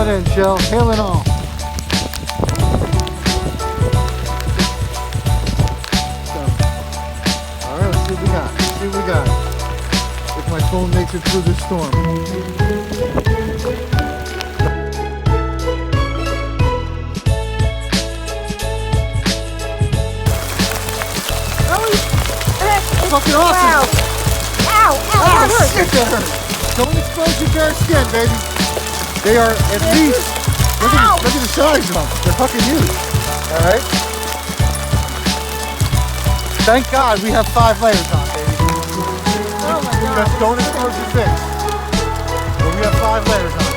on in, Shell. Hail and all. Alright, let's see what we got. Let's see what we got. If my phone makes it through this storm. Fucking awesome! Ow! That hurts! Shit, that hurts! Don't expose your bare skin, baby. They are at least. Look at the size of them. They're fucking huge. All right. Thank God we have 5 layers on, baby. Oh my God! Just don't expose your face. But we have 5 layers on.